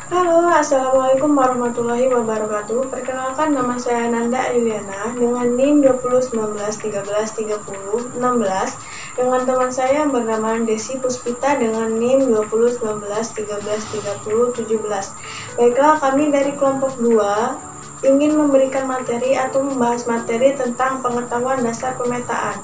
Halo, Assalamualaikum warahmatullahi wabarakatuh. Perkenalkan, nama saya Nanda Ayuliana dengan NIM 201913133016 dengan teman saya yang bernama Desi Puspita dengan NIM 2019133017. Baiklah, kami dari kelompok 2 ingin memberikan materi atau membahas materi tentang pengetahuan dasar pemetaan.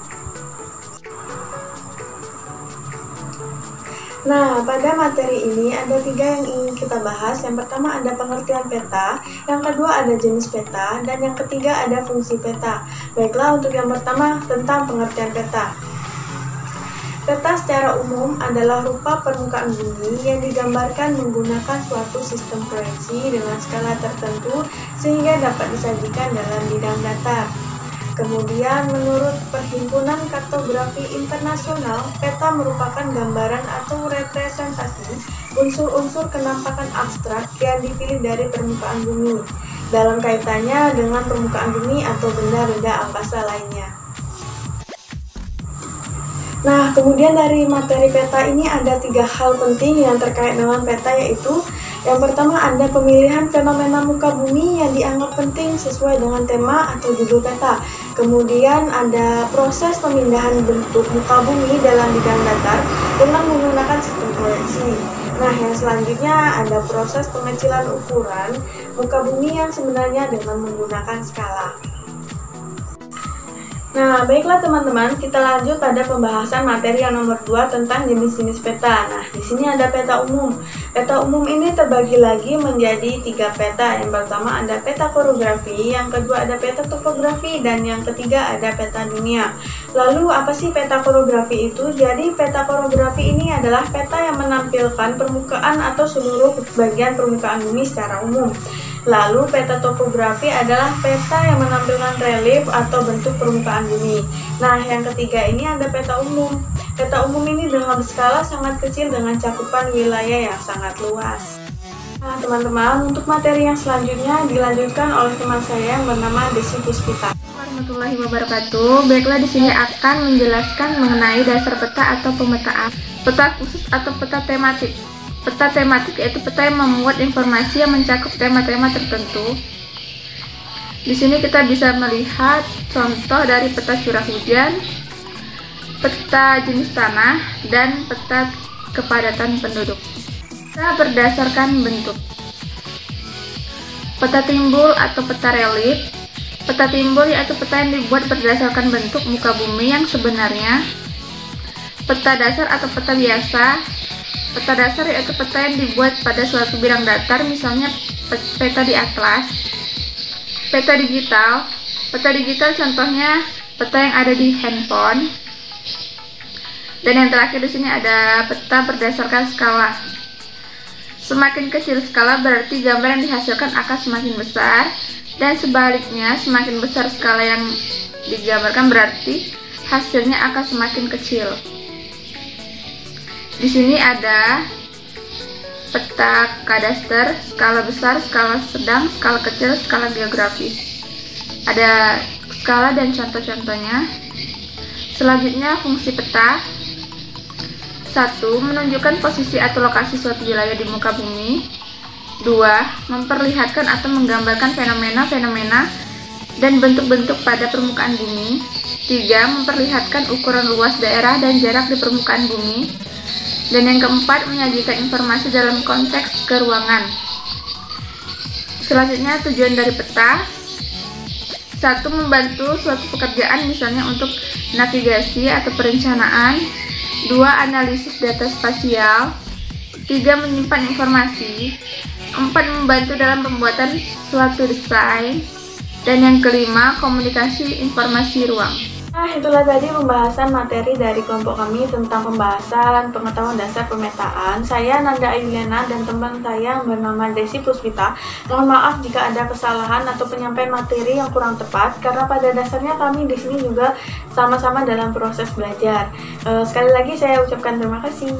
Nah, pada materi ini ada 3 yang ingin kita bahas. Yang pertama ada pengertian peta, yang kedua ada jenis peta, dan yang ketiga ada fungsi peta. Baiklah, untuk yang pertama tentang pengertian peta. Peta secara umum adalah rupa permukaan bumi yang digambarkan menggunakan suatu sistem proyeksi dengan skala tertentu sehingga dapat disajikan dalam bidang datar. Kemudian, menurut Perhimpunan Kartografi Internasional, peta merupakan gambaran atau representasi unsur-unsur kenampakan abstrak yang dipilih dari permukaan bumi, dalam kaitannya dengan permukaan bumi atau benda-benda angkasa lainnya. Nah, kemudian dari materi peta ini ada 3 hal penting yang terkait dengan peta, yaitu yang pertama ada pemilihan fenomena muka bumi yang dianggap penting sesuai dengan tema atau judul peta. Kemudian ada proses pemindahan bentuk muka bumi dalam bidang datar dengan menggunakan sistem proyeksi. Nah, yang selanjutnya ada proses pengecilan ukuran muka bumi yang sebenarnya dengan menggunakan skala. Nah, baiklah teman-teman, kita lanjut pada pembahasan materi yang nomor 2 tentang jenis-jenis peta. Nah, di sini ada peta umum. Peta umum ini terbagi lagi menjadi 3 peta. Yang pertama ada peta korografi, yang kedua ada peta topografi, dan yang ketiga ada peta dunia. Lalu, apa sih peta korografi itu? Jadi, peta korografi ini adalah peta yang menampilkan permukaan atau seluruh bagian permukaan bumi secara umum. Lalu, peta topografi adalah peta yang menampilkan relief atau bentuk permukaan bumi. Nah, yang ketiga ini ada peta umum. Peta umum ini dengan skala sangat kecil dengan cakupan wilayah yang sangat luas. Nah, teman-teman, untuk materi yang selanjutnya dilanjutkan oleh teman saya yang bernama Desi Puspita. Warahmatullahi wabarakatuh. Baiklah, di sini akan menjelaskan mengenai dasar peta atau pemetaan. Peta khusus atau peta tematik. Peta tematik yaitu peta yang memuat informasi yang mencakup tema-tema tertentu. Di sini kita bisa melihat contoh dari peta curah hujan, peta jenis tanah, dan peta kepadatan penduduk. Peta berdasarkan bentuk. Peta timbul atau peta relief. Peta timbul yaitu peta yang dibuat berdasarkan bentuk muka bumi yang sebenarnya. Peta dasar atau peta biasa. Peta dasar yaitu peta yang dibuat pada suatu bidang datar, misalnya peta di atlas. Peta digital. Peta digital contohnya peta yang ada di handphone. Dan yang terakhir di sini ada peta berdasarkan skala. Semakin kecil skala berarti gambar yang dihasilkan akan semakin besar, dan sebaliknya semakin besar skala yang digambarkan berarti hasilnya akan semakin kecil. Di sini ada peta kadaster, skala besar, skala sedang, skala kecil, skala geografis. Ada skala dan contoh-contohnya. Selanjutnya fungsi peta. 1. Menunjukkan posisi atau lokasi suatu wilayah di muka bumi. 2. Memperlihatkan atau menggambarkan fenomena-fenomena dan bentuk-bentuk pada permukaan bumi. 3. Memperlihatkan ukuran luas daerah dan jarak di permukaan bumi. Dan yang keempat, menyajikan informasi dalam konteks keruangan. Selanjutnya, tujuan dari peta. 1. Membantu suatu pekerjaan, misalnya untuk navigasi atau perencanaan. 2. Analisis data spasial. 3. Menyimpan informasi. 4. Membantu dalam pembuatan suatu desain. Dan yang kelima, komunikasi informasi ruang. Nah, itulah tadi pembahasan materi dari kelompok kami tentang pembahasan pengetahuan dasar pemetaan. Saya Nanda Ayuliana dan teman saya yang bernama Desi Puspita. Mohon maaf jika ada kesalahan atau penyampaian materi yang kurang tepat, karena pada dasarnya kami di sini juga sama-sama dalam proses belajar. Sekali lagi saya ucapkan terima kasih.